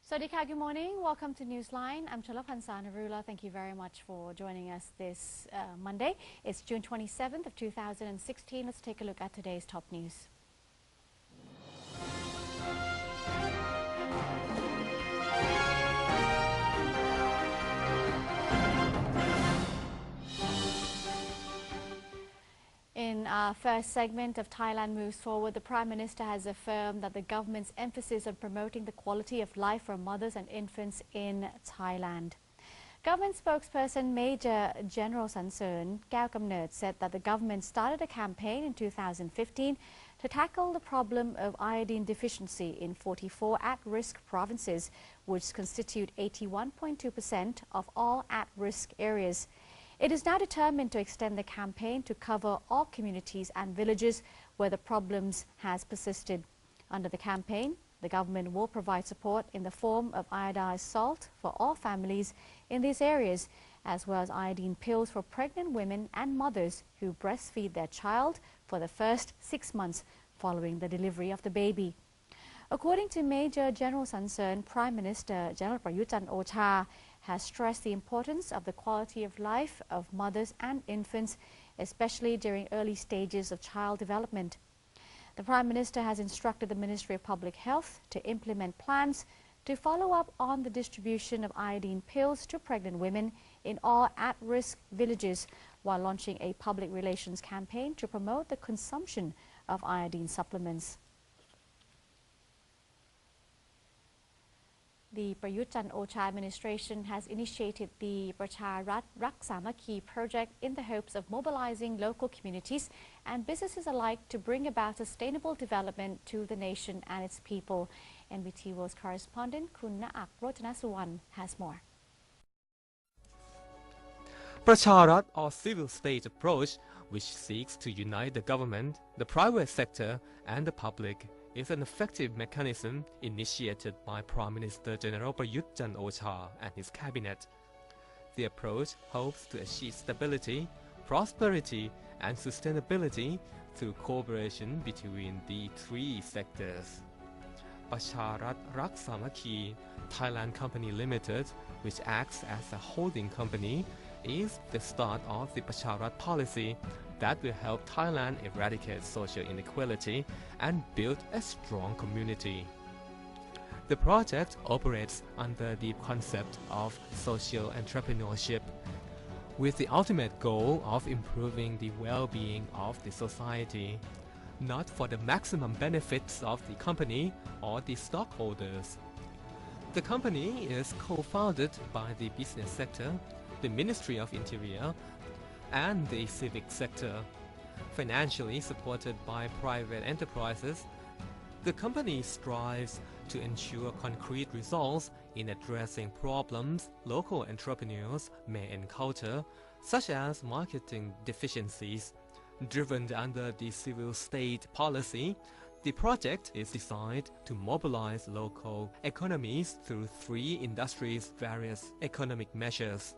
Swadika, good morning. Welcome to Newsline. I'm Chalapansana Narula. Thank you very much for joining us this Monday. It's June 27th of 2016. Let's take a look at today's top news. In our first segment of Thailand Moves Forward, the Prime Minister has affirmed that the government's emphasis on promoting the quality of life for mothers and infants in Thailand. Government spokesperson Major General Sansern Kaew said that the government started a campaign in 2015 to tackle the problem of iodine deficiency in 44 at-risk provinces, which constitute 81.2% of all at-risk areas. It is now determined to extend the campaign to cover all communities and villages where the problems has persisted. Under the campaign, the government will provide support in the form of iodized salt for all families in these areas, as well as iodine pills for pregnant women and mothers who breastfeed their child for the first 6 months following the delivery of the baby. According to Major General Sansern, Prime Minister General Prayut Chan-o-cha has stressed the importance of the quality of life of mothers and infants, especially during early stages of child development. The Prime Minister has instructed the Ministry of Public Health to implement plans to follow up on the distribution of iodine pills to pregnant women in all at-risk villages, while launching a public relations campaign to promote the consumption of iodine supplements. The Prayut Chan-o-cha administration has initiated the Pracha Rat Rak Mckee project in the hopes of mobilizing local communities and businesses alike to bring about sustainable development to the nation and its people. NBT World's correspondent Kun Naak Rojanasuwan has more. Pracharat, or civil state approach, which seeks to unite the government, the private sector and the public, is an effective mechanism initiated by Prime Minister General Prayut Chan-o-cha and his cabinet. The approach hopes to achieve stability, prosperity and sustainability through cooperation between the three sectors. Pracharat Rak Mckee Thailand Company Limited, which acts as a holding company, is the start of the Pracharat policy that will help Thailand eradicate social inequality and build a strong community. The project operates under the concept of social entrepreneurship, with the ultimate goal of improving the well-being of the society, not for the maximum benefits of the company or the stockholders. The company is co-founded by the business sector, the Ministry of Interior, and the civic sector. Financially supported by private enterprises, the company strives to ensure concrete results in addressing problems local entrepreneurs may encounter, such as marketing deficiencies. Driven under the civil state policy, the project is designed to mobilize local economies through three industries' various economic measures.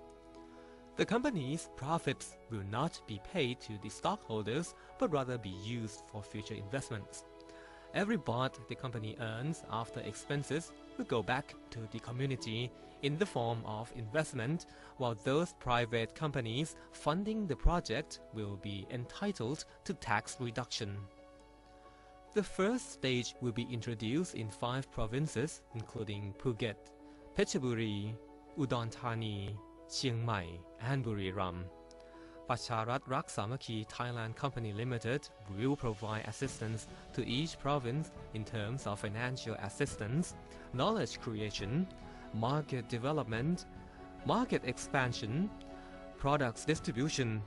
The company's profits will not be paid to the stockholders, but rather be used for future investments. Every baht the company earns after expenses will go back to the community in the form of investment, while those private companies funding the project will be entitled to tax reduction. The first stage will be introduced in 5 provinces, including Phuket, Phetchaburi, Udon Thani, Chiang Mai and Buriram. Pracharat Rak Mckee Thailand Company Limited will provide assistance to each province in terms of financial assistance, knowledge creation, market development, market expansion, products distribution,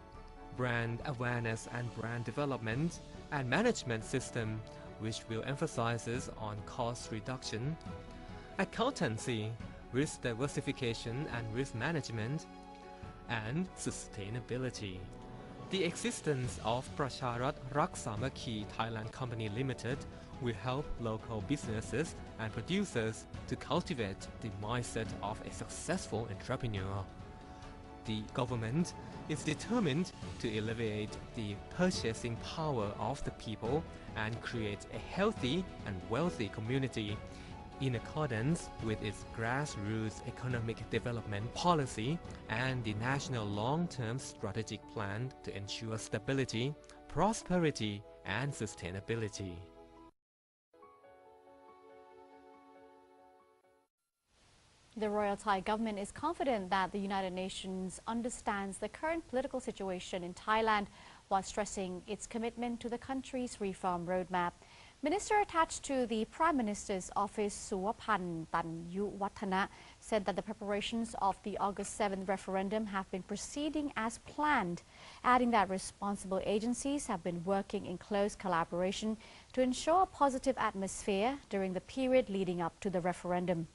brand awareness and brand development, and management system, which will emphasize on cost reduction, accountancy, risk diversification and risk management, and sustainability. The existence of Pracharat Rak Mckee Thailand Company Limited will help local businesses and producers to cultivate the mindset of a successful entrepreneur. The government is determined to elevate the purchasing power of the people and create a healthy and wealthy community in accordance with its grassroots economic development policy and the national long-term strategic plan to ensure stability, prosperity, and sustainability. The Royal Thai government is confident that the United Nations understands the current political situation in Thailand while stressing its commitment to the country's reform roadmap. Minister attached to the Prime Minister's office, Suwapan Tanyuwattana, said that the preparations of the August 7th referendum have been proceeding as planned, adding that responsible agencies have been working in close collaboration to ensure a positive atmosphere during the period leading up to the referendum.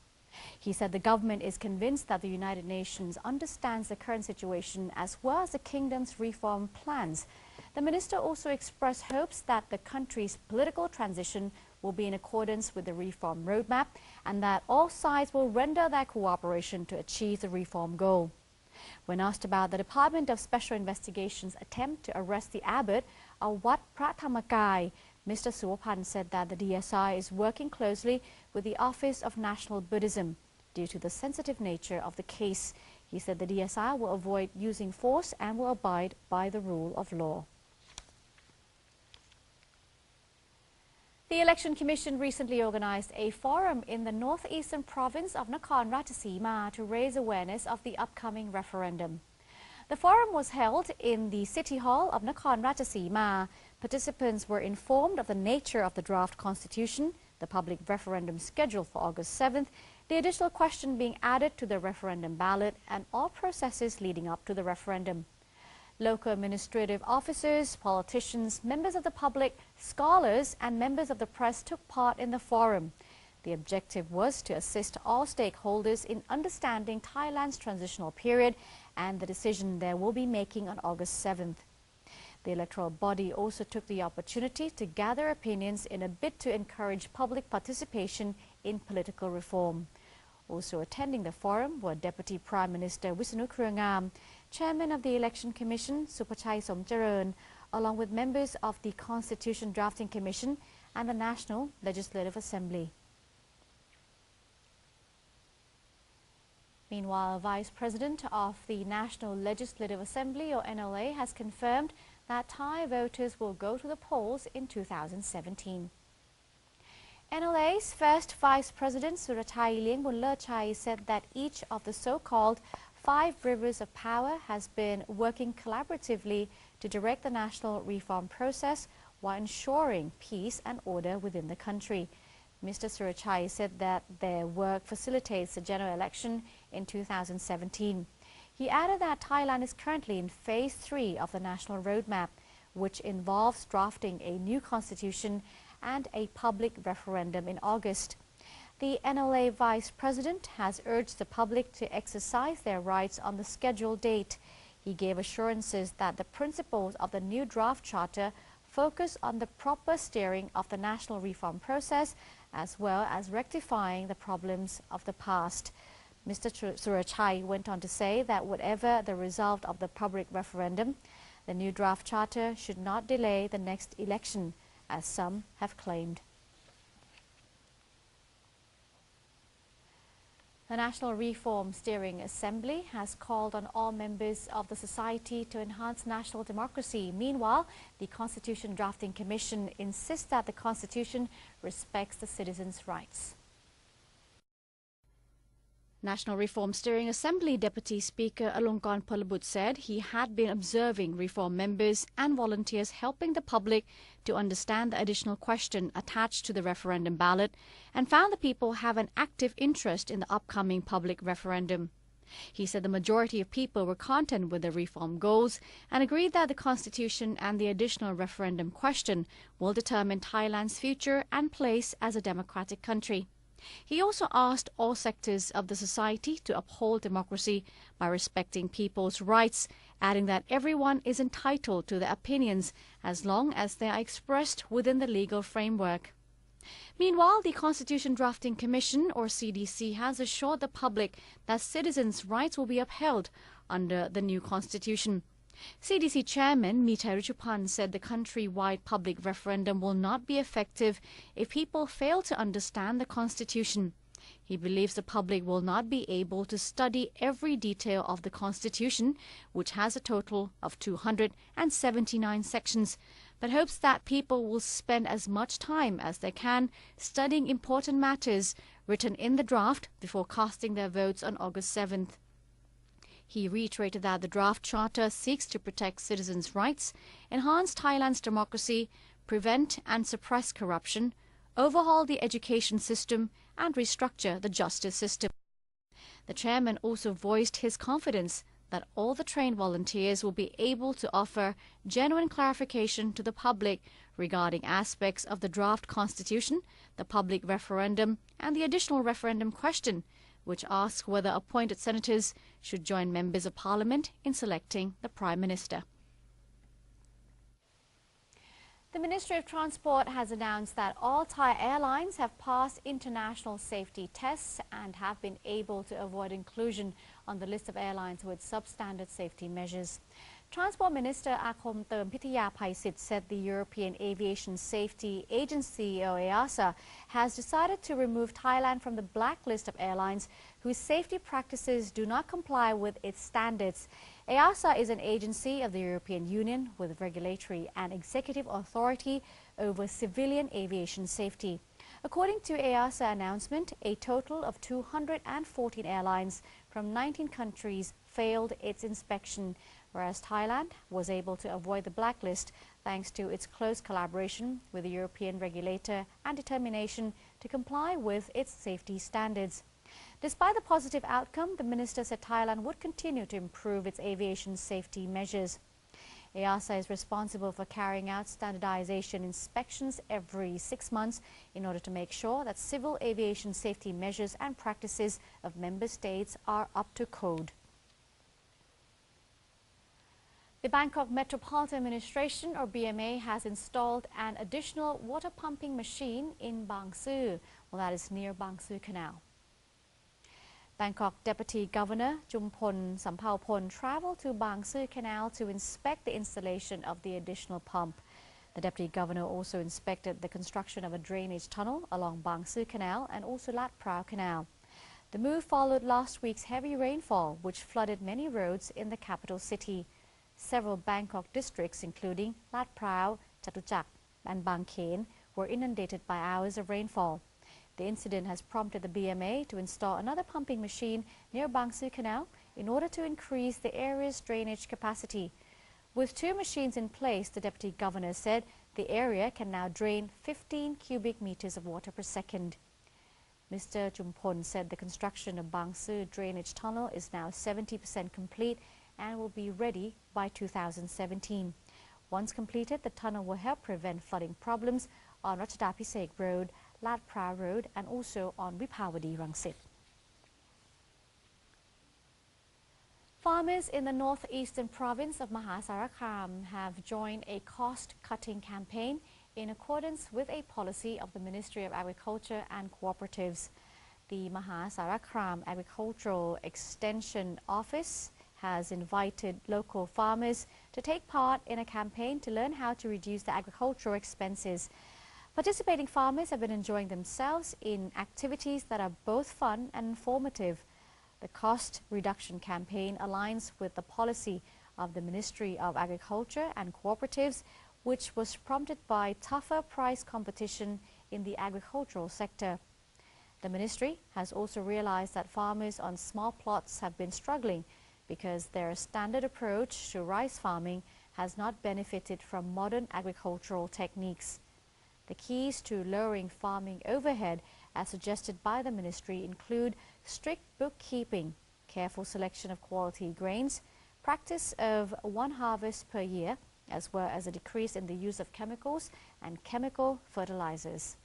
He said the government is convinced that the United Nations understands the current situation as well as the kingdom's reform plans. The minister also expressed hopes that the country's political transition will be in accordance with the reform roadmap and that all sides will render their cooperation to achieve the reform goal. When asked about the Department of Special Investigations' attempt to arrest the abbot of Wat Phra Thammakai, Mr. Suwapan said that the DSI is working closely with the Office of National Buddhism. Due to the sensitive nature of the case, he said the DSI will avoid using force and will abide by the rule of law. The Election Commission recently organized a forum in the northeastern province of Nakhon Ratchasima to raise awareness of the upcoming referendum. The forum was held in the City Hall of Nakhon Ratchasima. Participants were informed of the nature of the draft constitution, the public referendum scheduled for August 7th, the additional question being added to the referendum ballot, and all processes leading up to the referendum. Local administrative officers, politicians, members of the public, scholars, and members of the press took part in the forum. The objective was to assist all stakeholders in understanding Thailand's transitional period and the decision they will be making on August 7th. The electoral body also took the opportunity to gather opinions in a bid to encourage public participation in political reform. Also attending the forum were Deputy Prime Minister Wisanu Krungam, Chairman of the Election Commission Supachai Somcharan, along with members of the Constitution Drafting Commission and the National Legislative Assembly. Meanwhile, Vice President of the National Legislative Assembly, or NLA, has confirmed that Thai voters will go to the polls in 2017. NLA's first Vice President, Surathai Liengbunlerchai, said that each of the so-called 5 rivers of power has been working collaboratively to direct the national reform process while ensuring peace and order within the country. Mr. Surathai said that their work facilitates the general election in 2017. He added that Thailand is currently in Phase 3 of the national roadmap, which involves drafting a new constitution and a public referendum in August. The NLA Vice President has urged the public to exercise their rights on the scheduled date. He gave assurances that the principles of the new draft charter focus on the proper steering of the national reform process as well as rectifying the problems of the past. Mr. Surathai went on to say that whatever the result of the public referendum, the new draft charter should not delay the next election, as some have claimed. The National Reform Steering Assembly has called on all members of the society to enhance national democracy. Meanwhile, the Constitution Drafting Commission insists that the Constitution respects the citizens' rights. National Reform Steering Assembly Deputy Speaker Alongkorn Phulabut said he had been observing reform members and volunteers helping the public to understand the additional question attached to the referendum ballot and found the people have an active interest in the upcoming public referendum. He said the majority of people were content with the reform goals and agreed that the Constitution and the additional referendum question will determine Thailand's future and place as a democratic country. He also asked all sectors of the society to uphold democracy by respecting people's rights, adding that everyone is entitled to their opinions as long as they are expressed within the legal framework. Meanwhile, the Constitution Drafting Commission, or CDC, has assured the public that citizens' rights will be upheld under the new constitution. CDC Chairman Mckee said the country-wide public referendum will not be effective if people fail to understand the Constitution. He believes the public will not be able to study every detail of the Constitution, which has a total of 279 sections, but hopes that people will spend as much time as they can studying important matters written in the draft before casting their votes on August 7th. He reiterated that the draft charter seeks to protect citizens' rights, enhance Thailand's democracy, prevent and suppress corruption, overhaul the education system, and restructure the justice system. The chairman also voiced his confidence that all the trained volunteers will be able to offer genuine clarification to the public regarding aspects of the draft constitution, the public referendum, and the additional referendum question, which asks whether appointed senators should join members of parliament in selecting the Prime Minister. The Ministry of Transport has announced that all Thai airlines have passed international safety tests and have been able to avoid inclusion on the list of airlines with substandard safety measures. Transport Minister Akom Term Pithiyaphaisit said the European Aviation Safety Agency, or EASA, has decided to remove Thailand from the blacklist of airlines whose safety practices do not comply with its standards. EASA is an agency of the European Union with regulatory and executive authority over civilian aviation safety. According to EASA announcement, a total of 214 airlines from 19 countries failed its inspection, whereas Thailand was able to avoid the blacklist thanks to its close collaboration with the European regulator and determination to comply with its safety standards. Despite the positive outcome, the minister said Thailand would continue to improve its aviation safety measures. EASA is responsible for carrying out standardization inspections every 6 months in order to make sure that civil aviation safety measures and practices of member states are up to code. The Bangkok Metropolitan Administration, or BMA, has installed an additional water pumping machine in Bang Sue, well, that is near Bang Sue Canal. Bangkok Deputy Governor Jumpon Sampaupon traveled to Bang Sue Canal to inspect the installation of the additional pump. The Deputy Governor also inspected the construction of a drainage tunnel along Bang Sue Canal and also Lat Prao Canal. The move followed last week's heavy rainfall, which flooded many roads in the capital city. Several Bangkok districts, including Lat Prao, Chatuchak, and Bang Khaen, were inundated by hours of rainfall. The incident has prompted the BMA to install another pumping machine near Bang Sue Canal in order to increase the area's drainage capacity. With 2 machines in place, the Deputy Governor said the area can now drain 15 cubic meters of water per second. Mr. Jumpon said the construction of Bang Sue drainage tunnel is now 70% complete and will be ready by 2017. Once completed, the tunnel will help prevent flooding problems on Ratchadapisek Road, Lat Prao Road, and also on Vipavadi Rangsit. Farmers in the northeastern province of Mahasarakham have joined a cost-cutting campaign in accordance with a policy of the Ministry of Agriculture and Cooperatives. The Mahasarakham Agricultural Extension Office has invited local farmers to take part in a campaign to learn how to reduce their agricultural expenses. Participating farmers have been enjoying themselves in activities that are both fun and informative. The cost reduction campaign aligns with the policy of the Ministry of Agriculture and Cooperatives, which was prompted by tougher price competition in the agricultural sector. The ministry has also realized that farmers on small plots have been struggling because their standard approach to rice farming has not benefited from modern agricultural techniques. The keys to lowering farming overhead, as suggested by the ministry, include strict bookkeeping, careful selection of quality grains, practice of 1 harvest per year, as well as a decrease in the use of chemicals and chemical fertilizers.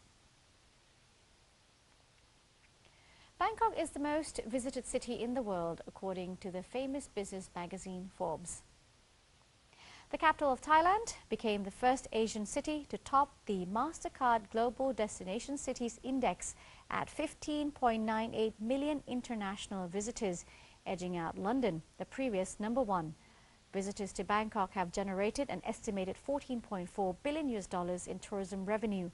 Bangkok is the most visited city in the world, according to the famous business magazine Forbes. The capital of Thailand became the first Asian city to top the MasterCard Global Destination Cities Index at 15.98 million international visitors, edging out London, the previous #1. Visitors to Bangkok have generated an estimated $14.4 billion in tourism revenue.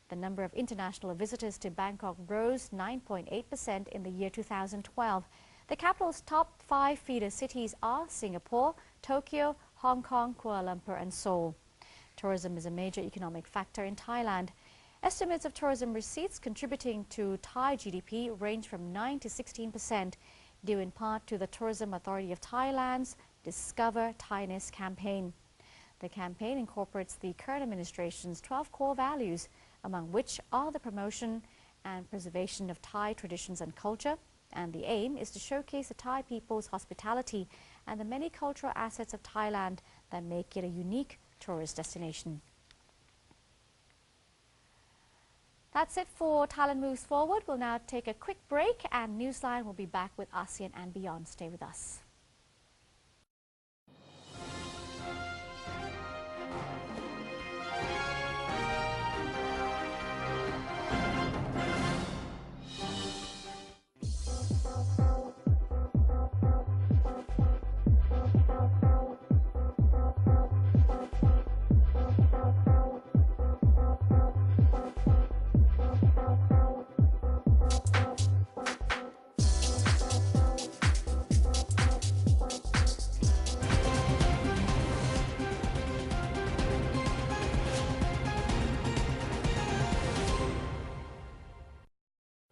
The number of international visitors to Bangkok rose 9.8% in the year 2012. The capital's top 5 feeder cities are Singapore, Tokyo, Hong Kong, Kuala Lumpur and Seoul. Tourism is a major economic factor in Thailand. Estimates of tourism receipts contributing to Thai GDP range from 9 to 16%, due in part to the Tourism Authority of Thailand's Discover Thainess campaign. The campaign incorporates the current administration's 12 core values, among which are the promotion and preservation of Thai traditions and culture, and the aim is to showcase the Thai people's hospitality and the many cultural assets of Thailand that make it a unique tourist destination. That's it for Thailand Moves Forward. We'll now take a quick break and Newsline will be back with ASEAN and beyond. Stay with us.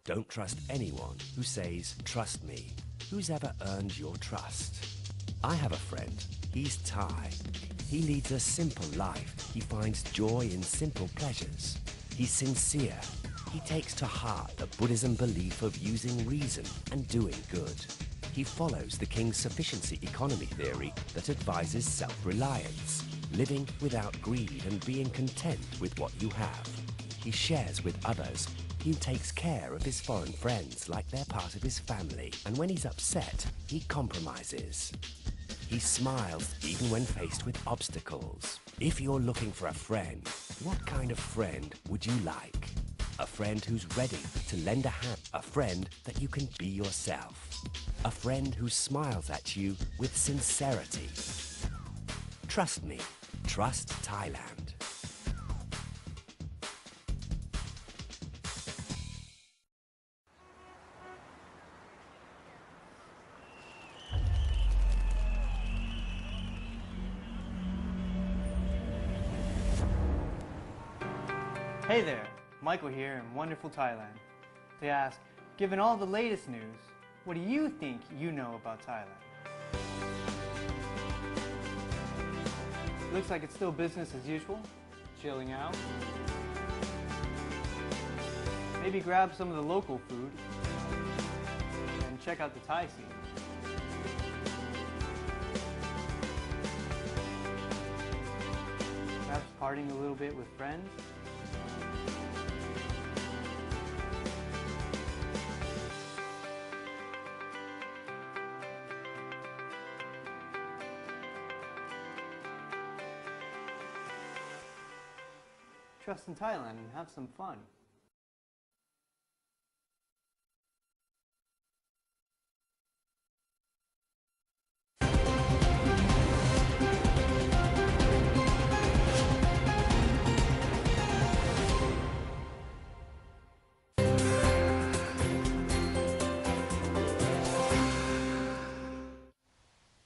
Don't trust anyone who says, "Trust me." Who's ever earned your trust? I have a friend. He's Thai. He leads a simple life. He finds joy in simple pleasures. He's sincere. He takes to heart the Buddhism belief of using reason and doing good. He follows the King's sufficiency economy theory that advises self-reliance, living without greed and being content with what you have. He shares with others. He takes care of his foreign friends like they're part of his family, and when he's upset, he compromises. He smiles even when faced with obstacles. If you're looking for a friend, what kind of friend would you like? A friend who's ready to lend a hand. A friend that you can be yourself. A friend who smiles at you with sincerity. Trust me. Trust Thailand. Hey there, Michael here in wonderful Thailand. They ask, given all the latest news, what do you think you know about Thailand? Looks like it's still business as usual, chilling out. Maybe grab some of the local food and check out the Thai scene. Perhaps partying a little bit with friends. Trust in Thailand and have some fun.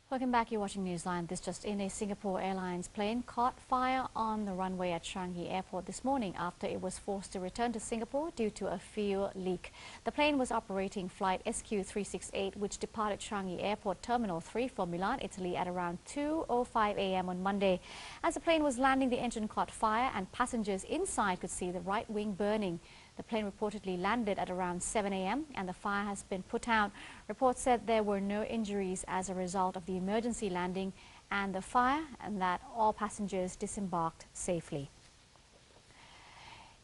Welcome back. You're watching Newsline. This just in: a Singapore Airlines plane caught fire on the runway at Changi Airport this morning after it was forced to return to Singapore due to a fuel leak. The plane was operating flight SQ368, which departed Changi Airport Terminal 3 for Milan, Italy at around 2:05 a.m. on Monday. As the plane was landing, the engine caught fire and passengers inside could see the right wing burning. The plane reportedly landed at around 7 a.m. and the fire has been put out. Reports said there were no injuries as a result of the emergency landing and the fire, and that all passengers disembarked safely.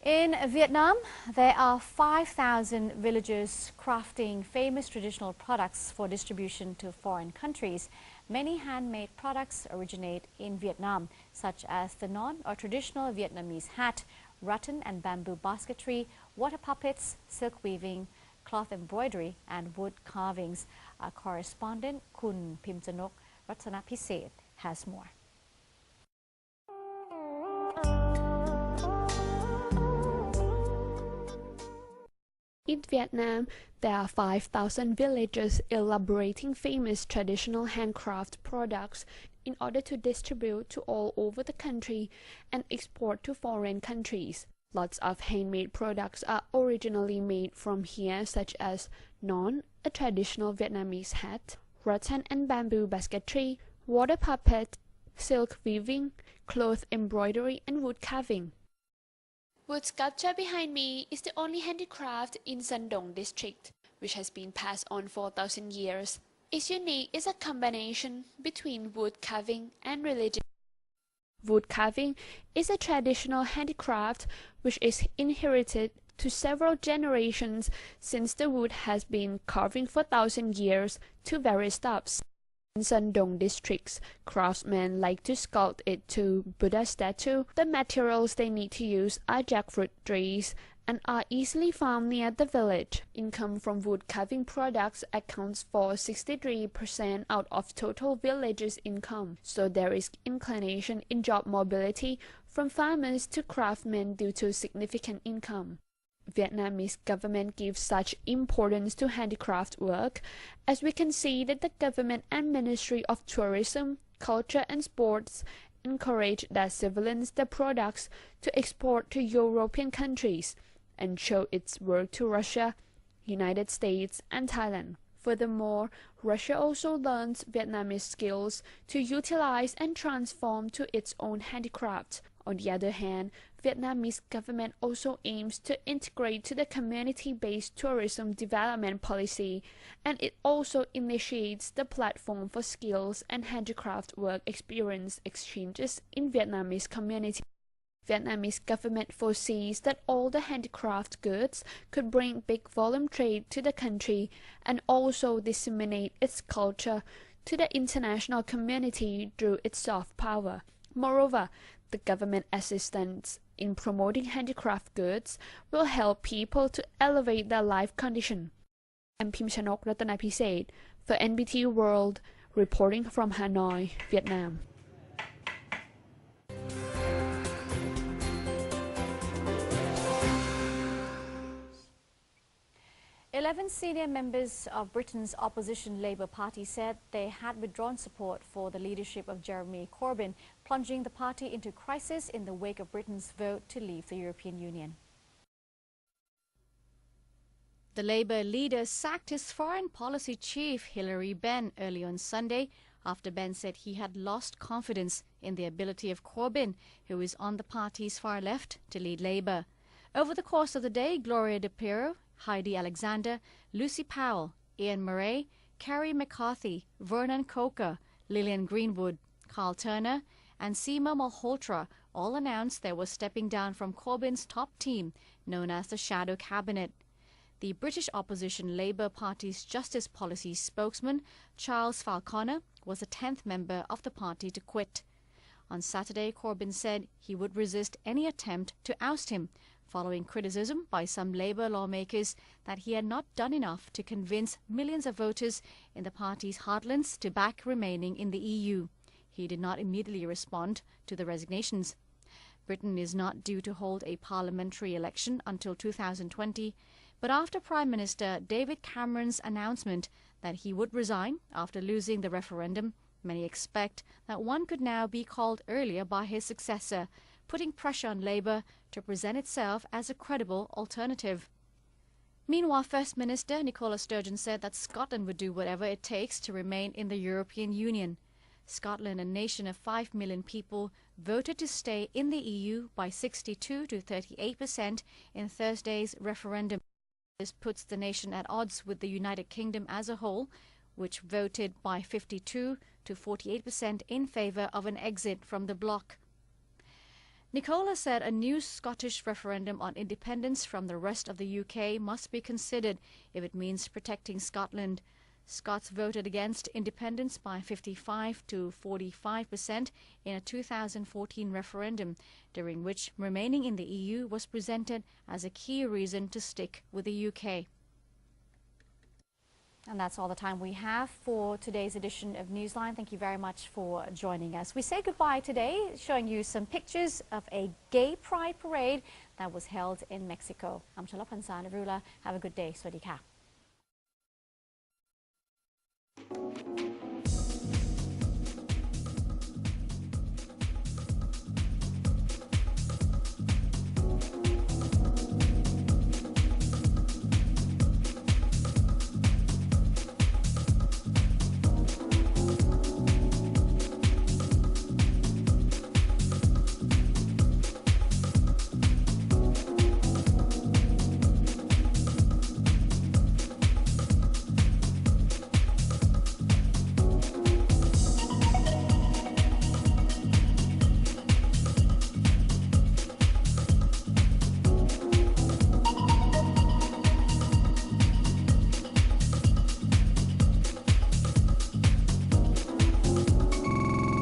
In Vietnam, there are 5,000 villagers crafting famous traditional products for distribution to foreign countries. Many handmade products originate in Vietnam, such as the non or traditional Vietnamese hat, rattan and bamboo basketry, water puppets, silk weaving, cloth embroidery and wood carvings. Our correspondent Kun Pimjanok Ratanapiset has more. In Vietnam, there are 5,000 villages elaborating famous traditional handcraft products in order to distribute to all over the country and export to foreign countries. Lots of handmade products are originally made from here, such as non, a traditional Vietnamese hat, rattan and bamboo basketry, water puppet, silk weaving, cloth embroidery, and wood carving. Wood sculpture behind me is the only handicraft in San Dong district, which has been passed on for 1,000 years. Its unique is a combination between wood carving and religion. Wood carving is a traditional handicraft which is inherited to several generations since the wood has been carving for 1,000 years to various stops. In San Dong districts, craftsmen like to sculpt it to Buddha statue. The materials they need to use are jackfruit trees and are easily found near the village. Income from wood carving products accounts for 63% out of total village's income, so there is inclination in job mobility from farmers to craftsmen due to significant income. Vietnamese government gives such importance to handicraft work, as we can see that the government and Ministry of Tourism, Culture and Sports encourage that civilians the products to export to European countries and show its work to Russia, United States and Thailand. Furthermore, Russia also learns Vietnamese skills to utilize and transform to its own handicraft. On the other hand, Vietnamese government also aims to integrate to the community-based tourism development policy, and it also initiates the platform for skills and handicraft work experience exchanges in Vietnamese community. Vietnamese government foresees that all the handicraft goods could bring big volume trade to the country and also disseminate its culture to the international community through its soft power. Moreover, the government assistance in promoting handicraft goods will help people to elevate their life condition. I'm Phim Chanok Ratanapised for NBT World, reporting from Hanoi, Vietnam. 11 senior members of Britain's opposition Labour Party said they had withdrawn support for the leadership of Jeremy Corbyn, plunging the party into crisis in the wake of Britain's vote to leave the European Union. The Labour leader sacked his foreign policy chief, Hilary Benn, early on Sunday, after Benn said he had lost confidence in the ability of Corbyn, who is on the party's far left, to lead Labour. Over the course of the day, Gloria De Piero, Heidi Alexander, Lucy Powell, Ian Murray, Kerry McCarthy, Vernon Coker, Lillian Greenwood, Carl Turner and Seema Malhotra all announced they were stepping down from Corbyn's top team, known as the Shadow Cabinet. The British opposition Labour Party's Justice Policy spokesman, Charles Falconer, was the 10th member of the party to quit. On Saturday, Corbyn said he would resist any attempt to oust him, following criticism by some Labour lawmakers that he had not done enough to convince millions of voters in the party's heartlands to back remaining in the EU. He did not immediately respond to the resignations. Britain is not due to hold a parliamentary election until 2020, but after Prime Minister David Cameron's announcement that he would resign after losing the referendum, many expect that one could now be called earlier by his successor, putting pressure on Labour to present itself as a credible alternative. Meanwhile, First Minister Nicola Sturgeon said that Scotland would do whatever it takes to remain in the European Union. Scotland, a nation of 5 million people, voted to stay in the EU by 62 to 38% in Thursday's referendum. This puts the nation at odds with the United Kingdom as a whole, which voted by 52 to 48% in favour of an exit from the bloc. Nicola said a new Scottish referendum on independence from the rest of the UK must be considered if it means protecting Scotland. Scots voted against independence by 55 to 45% in a 2014 referendum, during which remaining in the EU was presented as a key reason to stick with the UK. And that's all the time we have for today's edition of Newsline. Thank you very much for joining us. We say goodbye today, showing you some pictures of a gay pride parade that was held in Mexico. I'm Chalapansa Narula. Have a good day. Swadee ka.